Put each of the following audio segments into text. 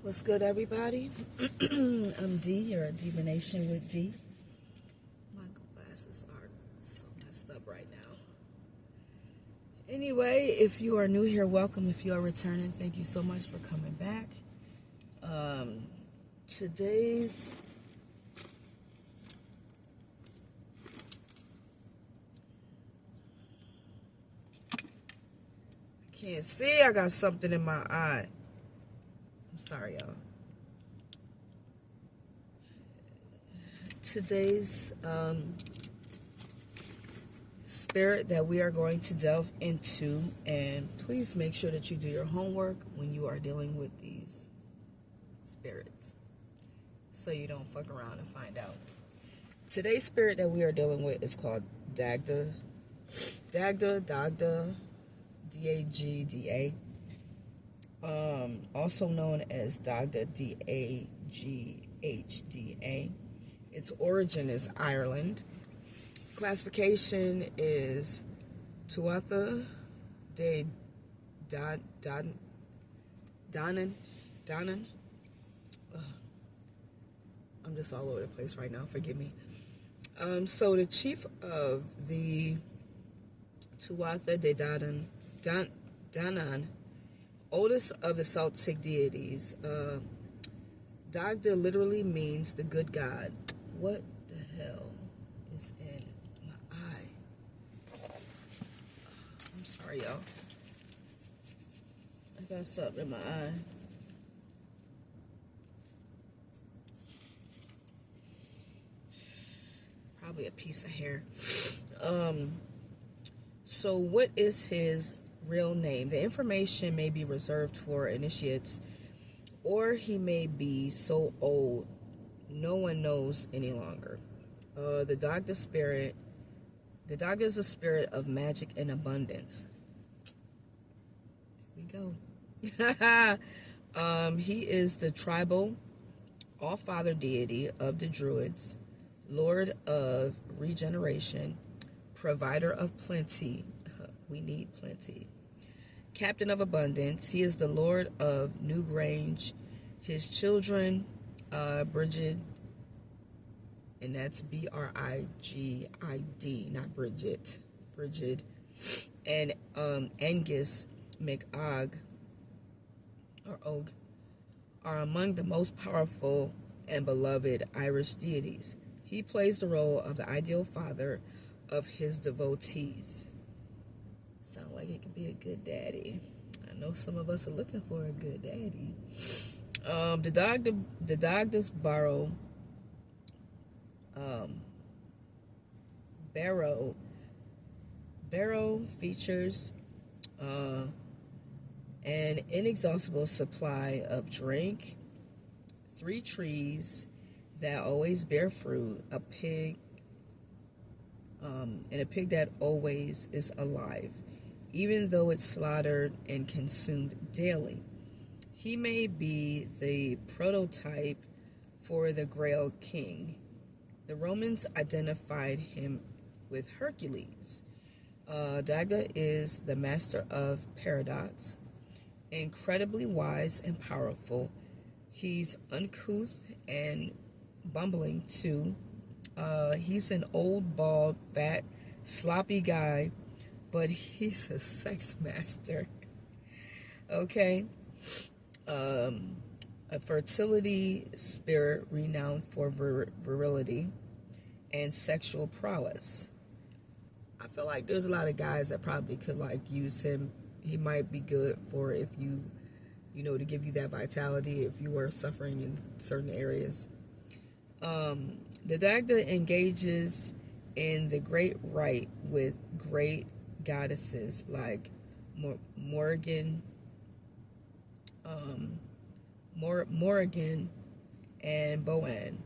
What's good, everybody? I'm D, you're a Divination with D. My glasses are so messed up right now. Anyway, if you are new here, welcome. If you are returning, thank you so much for coming back. Today's I can't see, I got something in my eye. I'm sorry, y'all. Today's spirit that we are going to delve into, and please make sure that you do your homework when you are dealing with these spirits so you don't fuck around and find out. Today's spirit that we are dealing with is called Dagda, Dagda, D-A-G-D-A, also known as Dagda, D-A-G-H-D-A. Its origin is Ireland. Classification is Tuatha de Danann. I'm just all over the place right now, forgive me. So the chief of the Tuatha de Danann, oldest of the Celtic deities, Dagda literally means the good God. What the hell is in my eye? I'm sorry, y'all. I got something in my eye. Probably a piece of hair. So what is his real name? The information may be reserved for initiates, or he may be so old no one knows any longer. The Dagda is a spirit of magic and abundance. There we go. He is the tribal all-father deity of the Druids, Lord of regeneration, provider of plenty. We need plenty. Captain of abundance. He is the Lord of Newgrange. His children, Bridget, and that's B-R-I-G-I-D, not Bridget, and Angus McOg, or Og, are among the most powerful and beloved Irish deities. He plays the role of the ideal father of his devotees. Sound like he could be a good daddy. I know some of us are looking for a good daddy. The Dagda's barrow features an inexhaustible supply of drink, 3 trees that always bear fruit, a pig, and a pig that always is alive, even though it's slaughtered and consumed daily. He may be the prototype for the Grail King. The Romans identified him with Hercules. Dagda is the master of paradox, incredibly wise and powerful. He's uncouth and bumbling too. He's an old, bald, fat, sloppy guy, but he's a sex master. Okay? A fertility spirit renowned for virility and sexual prowess. I feel like there's a lot of guys that probably could use him. He might be good for if you to give you that vitality if you were suffering in certain areas. The Dagda engages in the great rite with great goddesses like Morrigan and Boan.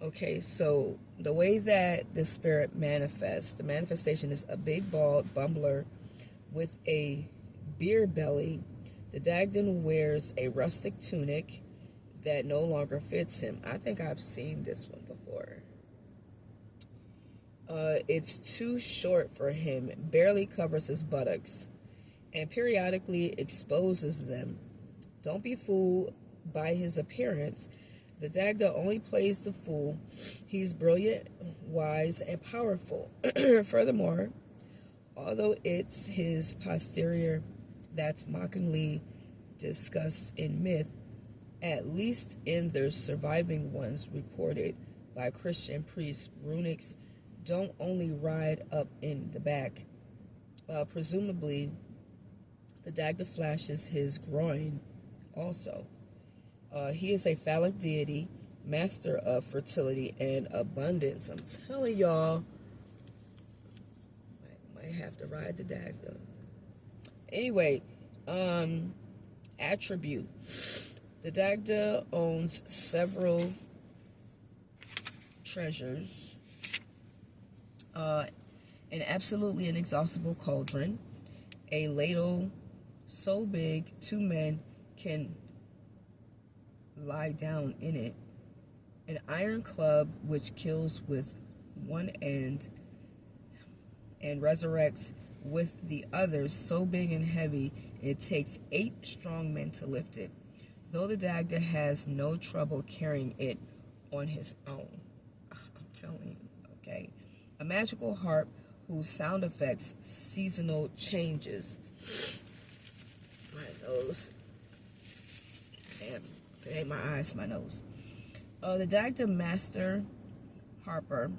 Okay, so the way that the spirit manifests, the manifestation is a big bald bumbler with a beer belly. The Dagdan wears a rustic tunic that no longer fits him. I think I've seen this one before. It's too short for him, barely covers his buttocks, and periodically exposes them. Don't be fooled by his appearance, the Dagda only plays the fool. He's brilliant, wise, and powerful. Furthermore, although it's his posterior that's mockingly discussed in myth, at least in the surviving ones recorded by Christian priests, runics don't only ride up in the back. Presumably, the Dagda flashes his groin also. He is a phallic deity, master of fertility and abundance. I'm telling y'all, might have to ride the Dagda. Anyway, attribute. The Dagda owns several treasures, an absolutely inexhaustible cauldron, a ladle so big 2 men can lie down in it, an iron club which kills with one end and resurrects with the other, so big and heavy it takes 8 strong men to lift it, though the Dagda has no trouble carrying it on his own. I'm telling you, okay? A magical harp whose sound effects seasonal changes. My nose. Damn, if it ain't my eyes, my nose. The Dagda master harper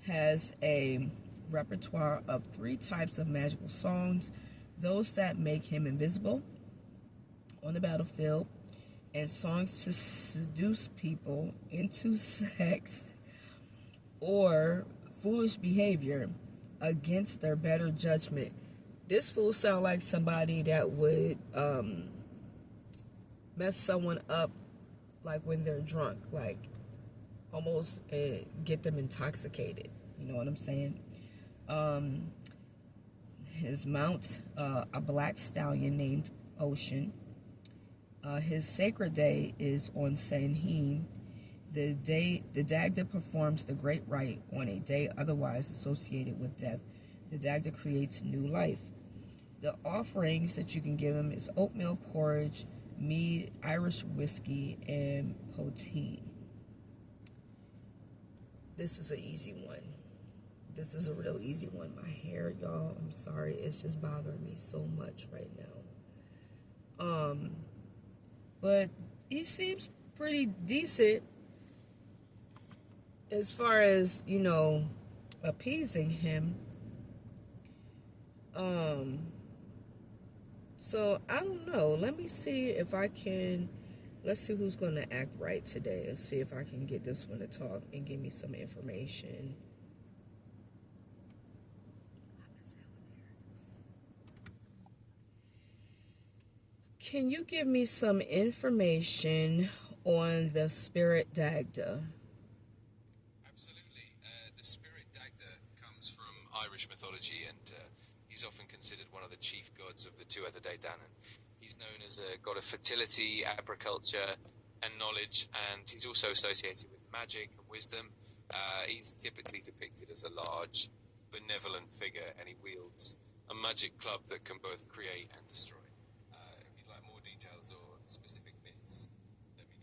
has a repertoire of 3 types of magical songs: those that make him invisible on the battlefield, and songs to seduce people into sex or foolish behavior against their better judgment. This fool sound like somebody that would mess someone up, like when they're drunk, like almost get them intoxicated. You know what I'm saying? His mount, a black stallion named Ocean. His sacred day is on Samhain, the Dagda performs the great rite on a day otherwise associated with death. The Dagda creates new life. The offerings that you can give him is oatmeal porridge, mead, Irish whiskey, and poteen. This is an easy one. This is a real easy one. My hair, y'all, I'm sorry, it's just bothering me so much right now. But he seems pretty decent as far as, you know, appeasing him. So I don't know. Let me see if I can. Let's see who's going to act right today. Let's see if I can get this one to talk and give me some information. Can you give me some information on the spirit Dagda? Absolutely. The spirit Dagda comes from Irish mythology, and he's often considered one of the chief gods of the Tuatha De Danann. He's known as a god of fertility, agriculture, and knowledge, and he's also associated with magic and wisdom. He's typically depicted as a large, benevolent figure, and he wields a magic club that can both create and destroy. If you'd like more details or specific myths, let me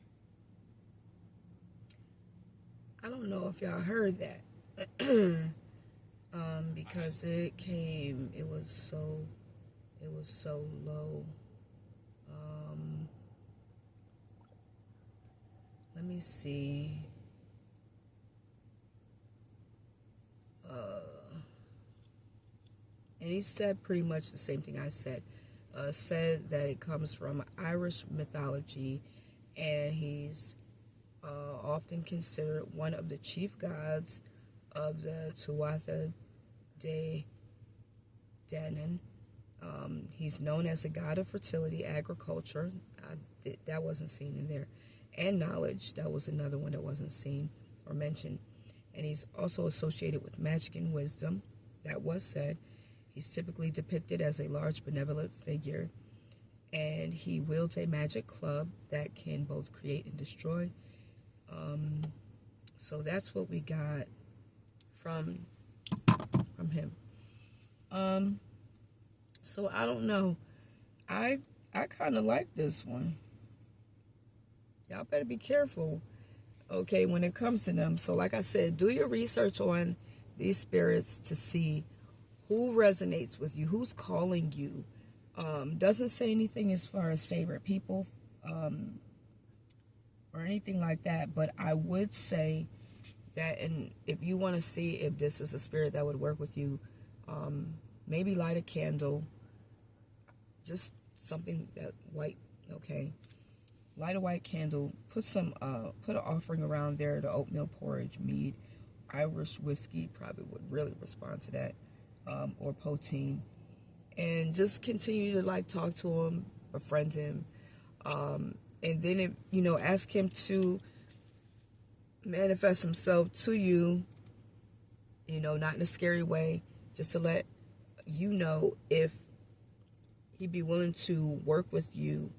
know. I don't know if y'all heard that. Because it was so low. Let me see. And he said pretty much the same thing I said. Said that it comes from Irish mythology, and he's often considered one of the chief gods of the Tuatha De Danann. He's known as a god of fertility, agriculture. That wasn't seen in there. And knowledge. That was another one that wasn't seen or mentioned. And he's also associated with magic and wisdom. That was said. He's typically depicted as a large benevolent figure. And he wields a magic club that can both create and destroy. So that's what we got from him. So I don't know. I kind of like this one. Y'all better be careful, okay, when it comes to them. So like I said, do your research on these spirits to see who resonates with you, who's calling you. Doesn't say anything as far as favorite people or anything like that, but I would say that, and if you want to see if this is a spirit that would work with you, maybe light a candle, just something that white, okay, light a white candle, put an offering around there, the oatmeal porridge, mead, Irish whiskey probably would really respond to that, or poteen, and just continue to like talk to him, befriend him, and then if, ask him to manifest himself to you, not in a scary way, just to let you know if he'd be willing to work with you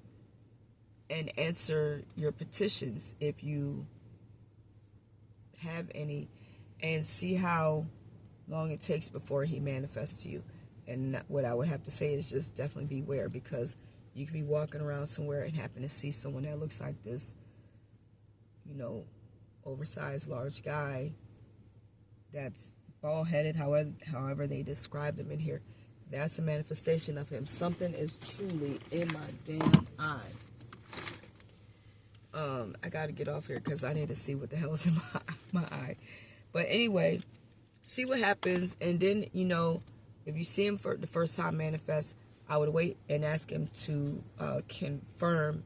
and answer your petitions if you have any, and see how long it takes before he manifests to you. And what I would have to say is just definitely beware, because you could be walking around somewhere and happen to see someone that looks like this, oversized large guy that's bald-headed, however they described him in here. That's a manifestation of him. Something is truly in my damn eye. I gotta get off here because I need to see what the hell is in my eye. But anyway, see what happens, and then if you see him for the first time manifest, I would wait and ask him to confirm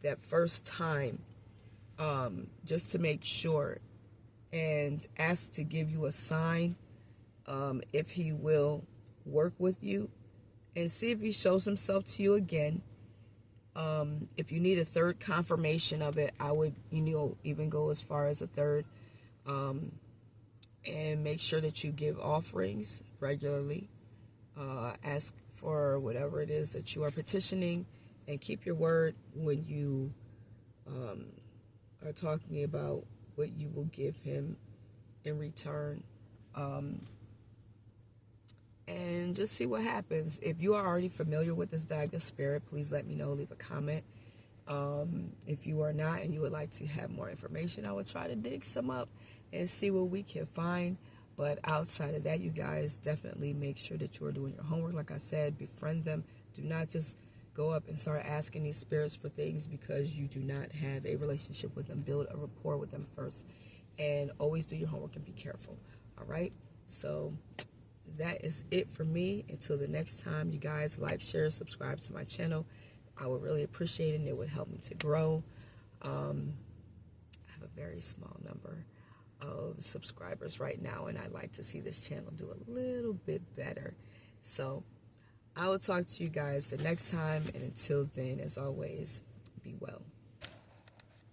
that first time, just to make sure, and ask to give you a sign if he will work with you, and see if he shows himself to you again. If you need a third confirmation of it, I would even go as far as a third, and make sure that you give offerings regularly, ask for whatever it is that you are petitioning, and keep your word when you are talking about what you will give him in return, and just see what happens. If you are already familiar with this Dagda spirit, please let me know, leave a comment. If you are not and you would like to have more information, I will try to dig some up and see what we can find. But outside of that, you guys definitely make sure that you are doing your homework. Like I said, befriend them. Do not just go up and start asking these spirits for things because you do not have a relationship with them. Build a rapport with them first, and always do your homework and be careful. All right, so that is it for me. Until the next time, you guys, like, share, subscribe to my channel. I would really appreciate it, and it would help me to grow. I have a very small number of subscribers right now, and I'd like to see this channel do a little bit better. So I will talk to you guys the next time, and until then, as always, be well.